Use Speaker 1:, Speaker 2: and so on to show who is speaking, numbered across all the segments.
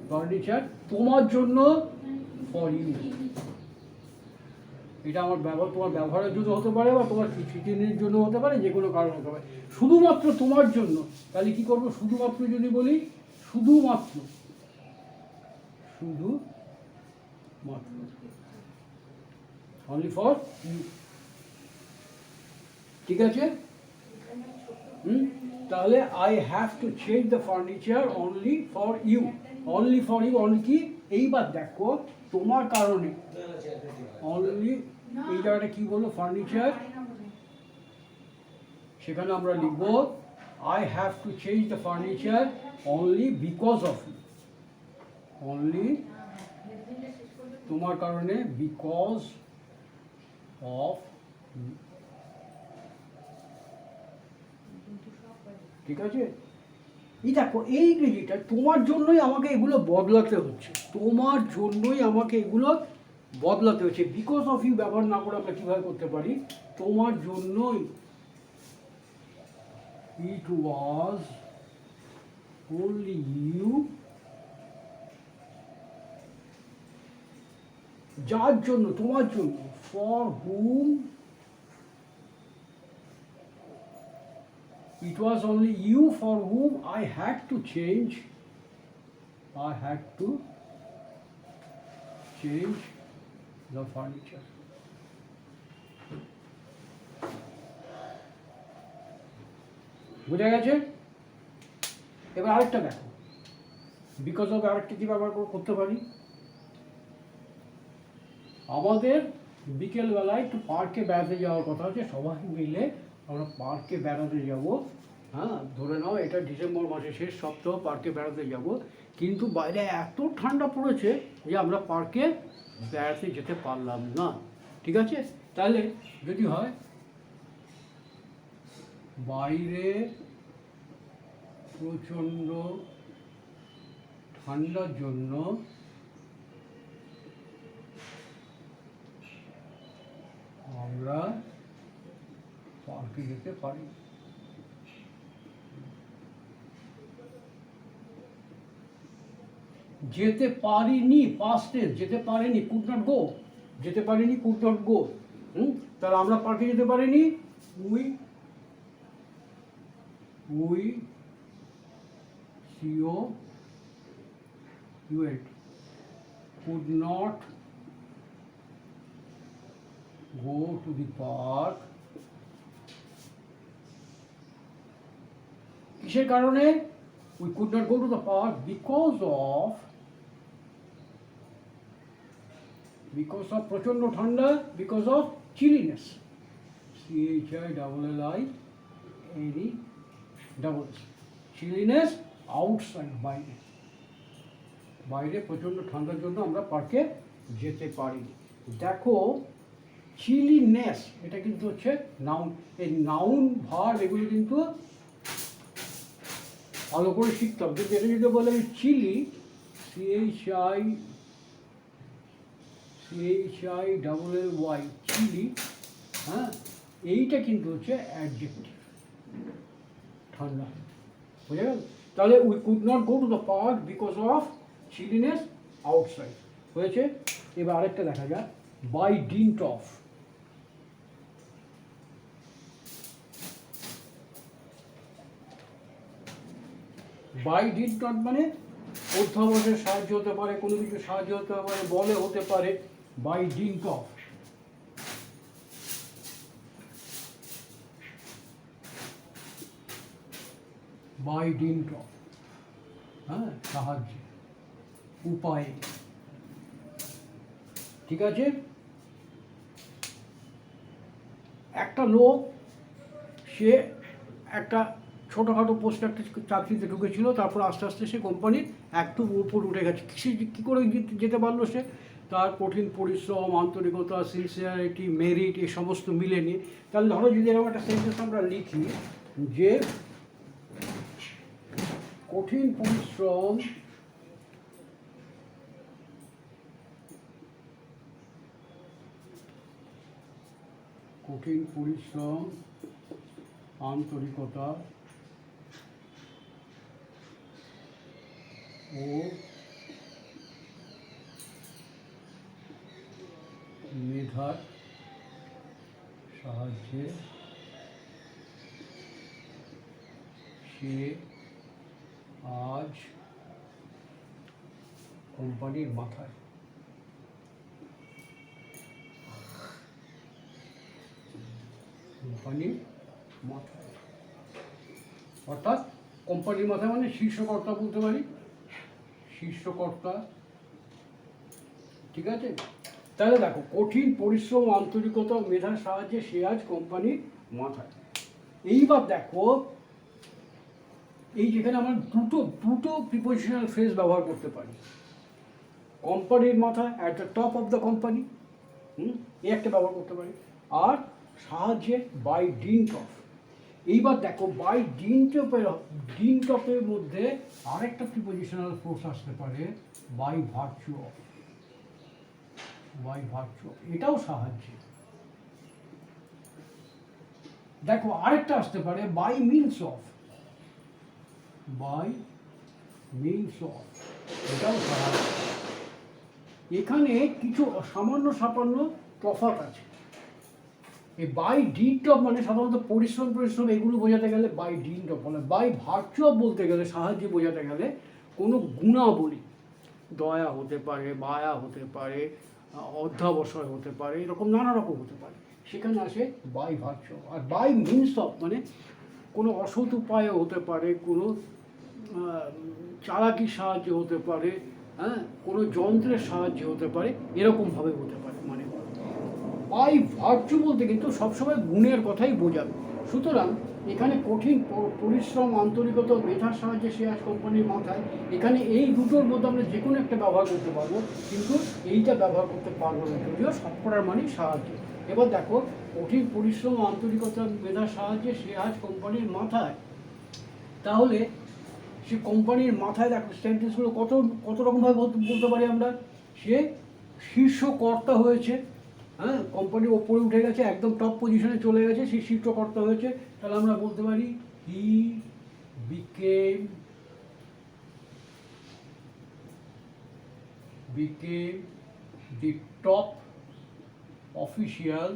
Speaker 1: Furniture তোমার জন্য, for you. এটা আমার তোমার ব্যবহারের জন্য হতে পারে বা তোমার ফিটিংয়ের জন্য হতে পারে, যে কোনো কারণ হতে পারে। শুধুমাত্র তোমার জন্য, তাহলে কি করবো? শুধুমাত্র যদি বলি, শুধুমাত্র, শুধুমাত্র, অনলি ফর ইউ। ঠিক আছে? তাহলে I have to change the furniture only for you. Only for you, only কি? এইবার দেখো, তোমার কারণে, অনলি এই জায়গাটা কি বললো? ফার্নিচার। সেখানে আমরা লিখবো I have to change the furniture only because of you. Only তোমার কারণে, বিকজ অফ ইউ। ঠিক আছে? এই দেখো, এই ইংরেজিটা তোমার জন্যই আমাকে এগুলো বদলাতে হচ্ছে, তোমার জন্যই আমাকে এগুলো বদলাতে হচ্ছে। বিকজ অফ ইউ ব্যবহার না করে আমরা কীভাবে করতে পারি? তোমার জন্যই, ইট ওয়াজ only you, যার জন্য, তোমার জন্য, for whom it was only you for whom I had to change the furniture. বুঝা গেছে? এবার আরেকটা দেখো, বিকজ অফ আরেকটা কি ব্যবহার করতে পারি? আমাদের বিকেলবেলায় একটু পার্কে বেড়াতে যাওয়ার কথা আছে, সবাই মিলে আমরা পার্কে বেড়াতে যাব। হ্যাঁ, ধরে নাও এটা ডিসেম্বর মাসের শেষ সপ্তাহ, পার্কে বেড়াতে যাব, কিন্তু বাইরে এত ঠান্ডা পড়েছে যে আমরা পার্কে বেড়াতে যেতে পারলাম না। ঠিক আছে? তাহলে যদি হয় বাইরে প্রচণ্ড ঠান্ডার জন্য আমরা পার্কে যেতে পারি। যেতে পারিনি, পাস্ট টেন্স, যেতে পারিনি, কুড নট গো, যেতে পারিনি, কুড নট গো। তাহলে আমরা পার্কে যেতে পারিনি, we could not go to the park। কিসের কারণে? we could not go to the park because of প্রচন্ড ঠান্ডা, because of chilliness, chilliness outside, বাইরে প্রচন্ড ঠান্ডার জন্য আমরা পার্কে যেতে পারি। দেখো, চিলিনেস এটা কিন্তু হচ্ছে নাউন। এই নাউন ভার্ব এগুলো কিন্তু ভালো করে শিখতে হবে। কিন্তু এটা যদি বলে আমি চিলি, CHILLY, চিলি, হ্যাঁ, এইটা কিন্তু হচ্ছে অ্যাডজেক্টিভ, ঠান্ডা। বুঝে গেল? তাহলে we could not go to the park because of chilliness outside হয়েছে। এবার আরেকটা দেখা যাক, by dint of. By did not মানে অধ্যাবসায়ের সাহায্য হতে পারে, কোনো কিছু সাহায্য হতে পারে, বলে হতে পারে। By dint of, by dint of, হ্যাঁ, সাহায্যে, উপায়ে। ঠিক আছে? একটা লোক, সে একটা ছোটোখাটো পোস্টে একটা চাকরিতে ঢুকেছিল, তারপর আস্তে আস্তে সে কোম্পানির একটু উপর উঠে গেছে। কী করে যেতে পারলো সে? তার কঠিন পরিশ্রম, আন্তরিকতা, সিনসিয়ারিটি, মেরিট, এই সমস্ত মিলে নিয়ে। তাহলে ধরো যদি এরকম একটা সেন্টেন্স আমরা লিখি যে কঠিন পরিশ্রম আন্তরিকতা ও মেধার সাহায্যে সে আজ কোম্পানির মাথায়। কোম্পানির মাথায় অর্থাৎ কোম্পানির মাথায় মানে শীর্ষকর্তা বলতে পারি, শীর্ষকর্তা। ঠিক আছে, তাহলে দেখো কঠিন পরিশ্রম, আন্তরিকতা ও মেধার সাহায্যে সে আজ কোম্পানির মাথায়। এইবার দেখো এই যেখানে আমরা দুটো প্রিপোজিশনাল ফ্রেজ ব্যবহার করতে পারি। কোম্পানির মাথা, at the top of the company, এই একটা ব্যবহার করতে পারি। আর সাহায্যে বাই ডিন্ট অফ। এইবার দেখো বাই ডিন্ট অফের মধ্যে আরেকটা প্রিপোজিশনাল ফোর্স আসতে পারে, by virtue of. By virtue of এটাও সাহায্যে। দেখো আরেকটা আসতে পারে by means of. By means of এটাও সাহায্য। এখানে কিছু সামান্য তফাৎ আছে। এই বাই ডিন্ট অফ মানে সাধারণত পরিশ্রম এগুলো বোঝাতে গেলে বাই ডিন্ট অফ বলে। বাই ভার্চু অফ বলতে গেলে, সাহায্যে বোঝাতে গেলে কোনো গুণাবলী, দয়া হতে পারে, মায়া হতে পারে, অধ্যাবসায় হতে পারে, এরকম নানা রকম হতে পারে, সেখানে আসে বাই ভার্চু। আর বাই মিনস অফ মানে কোনো অসৎ উপায় হতে পারে, কোনো চালাকির সাহায্যে হতে পারে, হ্যাঁ, কোনো যন্ত্রের সাহায্যে হতে পারে, এরকমভাবে হতে পারে। মানে বাই ভার্চু বলতে কিন্তু সবসময় গুণের কথাই বোঝাবে। সুতরাং এখানে কঠিন পরিশ্রম, আন্তরিকতা, মেধার সাহায্যে সে আজ কোম্পানির মাথায়, এখানে এই দুটোর মধ্যে আমরা যে কোনো একটা ব্যবহার করতে পারবো, কিন্তু এইটা ব্যবহার করতে পারবো না, যদিও সবকটার মানেই সাহায্য। এবার দেখো কঠিন পরিশ্রম, আন্তরিকতা, মেধার সাহায্যে সে আজ কোম্পানির মাথায়। তাহলে সে কোম্পানির মাথায় দেখো সেন্টেন্সগুলো কত রকমভাবে বলতে পারি আমরা। সে শীর্ষ কর্তা হয়েছে, হ্যাঁ, কোম্পানির ওপরে উঠে গেছে, একদম টপ পজিশনে চলে গেছে, সে শীর্ষকর্তা হয়েছে। তাহলে আমরা বলতে পারি he became the top official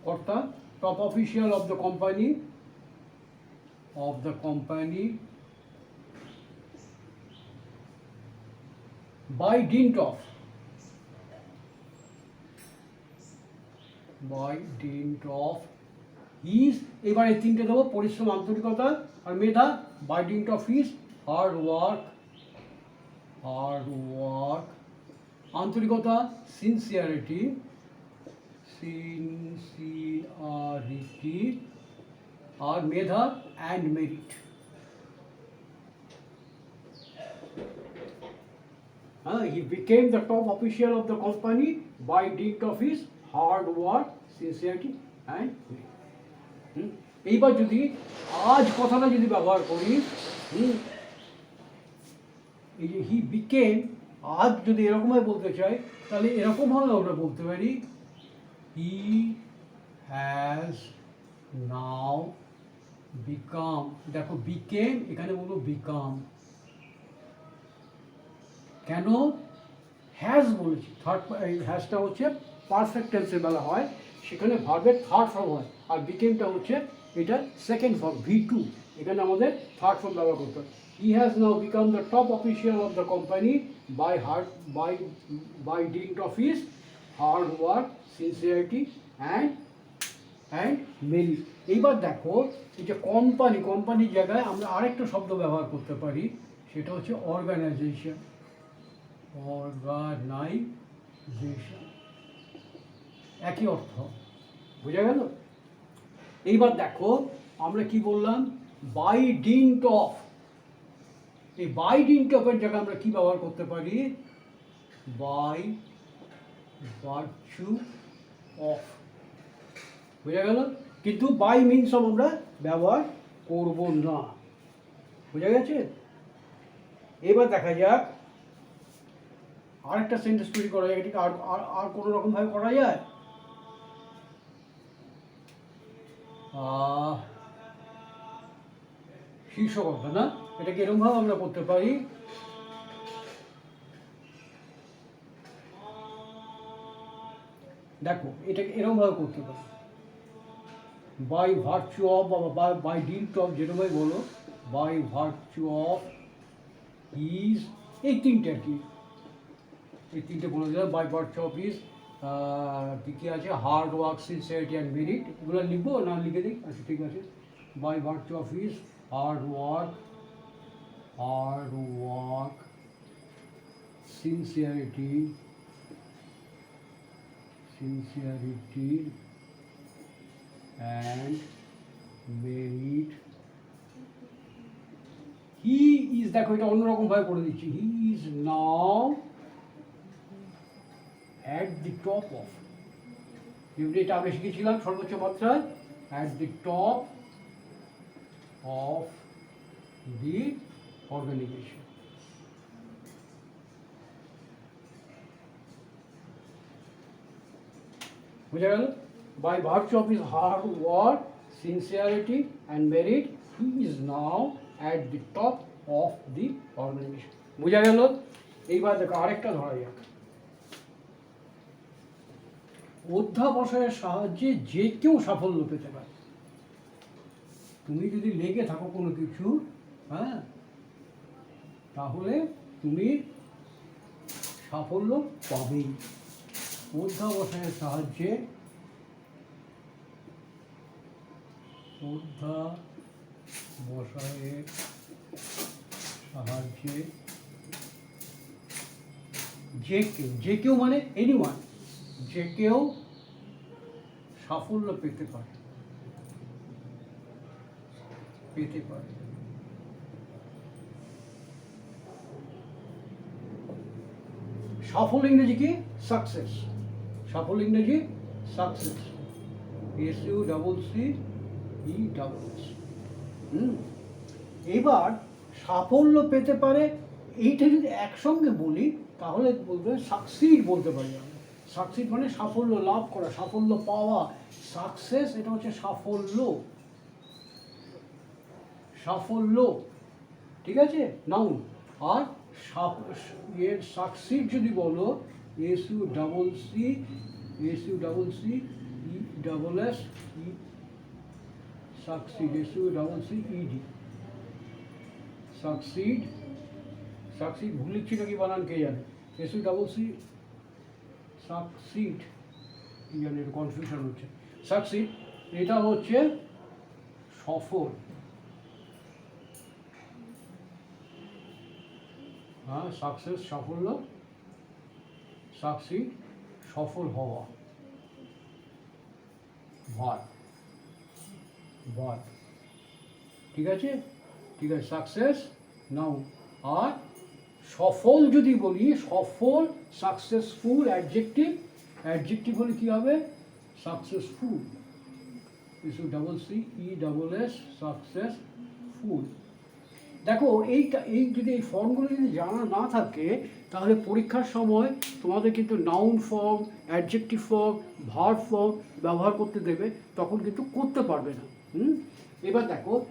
Speaker 1: কর্তা, top official of the company by dint of his, এবারে তিনটে দেবো, পরিশ্রম, আন্তরিকতা আর মেধা, by dint of his hard work, আন্তরিকতা sincerity, R Medha and merit। He became the top official of the company by dint of his hard work, sincerity and merit। এইবার যদি আজ কথাটা যদি ব্যবহার করি, এই যে হি বিকেম, আজ যদি এরকমভাবে বলতে চাই, তাহলে এরকমভাবে আমরা বলতে পারি হি হ্যাজ নাও বিকাম। দেখো বিকেম, এখানে বলবো বিকাম। কেন হ্যাজ বলেছি? হ্যাজটা হচ্ছে পারফেক্ট টেন্সের বেলা হয়, সেখানে ভার্বের থার্ড ফর্ম হয়, আর বিকেমটা হচ্ছে এটা সেকেন্ড ফর্ম, V2। এখানে আমাদের থার্ড ফর্ম ব্যবহার করতে হয়। He has now become the top official of the company by dint of his hard work, sincerity and merit. এইবার দেখো এই যে কোম্পানির জায়গায় আমরা আরেকটা শব্দ ব্যবহার করতে পারি, সেটা হচ্ছে অর্গানাইজেশন। একই অর্থ, বোঝা গেল? এইবার দেখো আমরা কি বললাম, বাই ডিন্ট অফ। এই বাই ডিন্ট অফের জায়গায় আমরা কি ব্যবহার করতে পারি, বাই ভার্চু অফ। বোঝা গেল? কিন্তু বাই মিনস অফ আমরা ব্যবহার করব না। বোঝা গেছে? এবার দেখা যাক আরেকটা সেন্টেন্স তৈরি করা যায়। এটিকে আর কোনো রকমভাবে করা যায়? শীর্ষকর্তা না, এটাকে এরকমভাবে আমরা করতে পারি, দেখো এটাকে এরকমভাবে করতে পারো, বাই ভার্চু অফ বা বাই ডিট অফ, যেরকমভাবে বলো, বাই ভার্চু অফ ইজ, এই তিনটে আর কি, এই তিনটে বলে দিলাম। বাই ভার্চু অফ ইজ কী কী আছে, hard work, sincerity and merit, এগুলো লিখবো না লিখে দিই? আচ্ছা ঠিক আছে, by virtue of is hard work, sincerity and merit. He is, দেখো এটা অন্যরকম ভাবে করে দিচ্ছি, he is now at the top of, যেমনি এটা আগে শিখেছিলাম সর্বোচ্চ মাত্রায়, at the top of the organization. বুঝা গেল? By virtue of his hard work, sincerity and merit, he is now at the top of the organization. বুঝা গেল? এইবার দেখো আরেকটা ধরা যাক, অধ্যাবসায়ের সাহায্যে যে কেউ সাফল্য পেতে পারে। তুমি যদি লেগে থাকো কোনো কিছু, হ্যাঁ, তাহলে তুমি সাফল্য পাবেই। অধ্যাবসায়ের সাহায্যে, যে কেউ মানে এনিওয়ান, যে কেউ সাফল্য পেতে পারে। সফল ইংরেজি কি? সাকসেস। সফল ইংরেজি সাকসেস, SUCCES। এবার সাফল্য পেতে পারে, এইটা যদি একসঙ্গে বলি তাহলে বলবে সাকসিড বলতে পারি আমরা। সাকসিড মানে সাফল্য লাভ করা, সাফল্য পাওয়া। সাকসেস এটা হচ্ছে সাফল্য, ঠিক আছে, নাউন। আর এর সাকসিড যদি বলো, SUCCESS, সাকসিড, SUCCED, সাকসিড ভুল লিখছি নাকি বানান কে জানে, SUCCED, সাকসিড, কি জানি একটু কনফিউশন হচ্ছে। সাকসিড এটা হচ্ছে সফল, হ্যাঁ, সাকসেস সাফল্য, সাকসিড সফল হওয়া, ভার্ব, ঠিক আছে, সাকসেস নাউন। আর সফল যদি বলি, সফল সাকসেসফুল অ্যাডজেক্টিভ, হলে কী হবে? Successful, SUCCESS, successful. দেখো এই যদি এই ফর্মগুলো যদি জানা না থাকে তাহলে পরীক্ষার সময় তোমাদের কিন্তু noun form, adjective form, verb form ব্যবহার করতে দেবে, তখন কিন্তু করতে পারবে না। এবার দেখো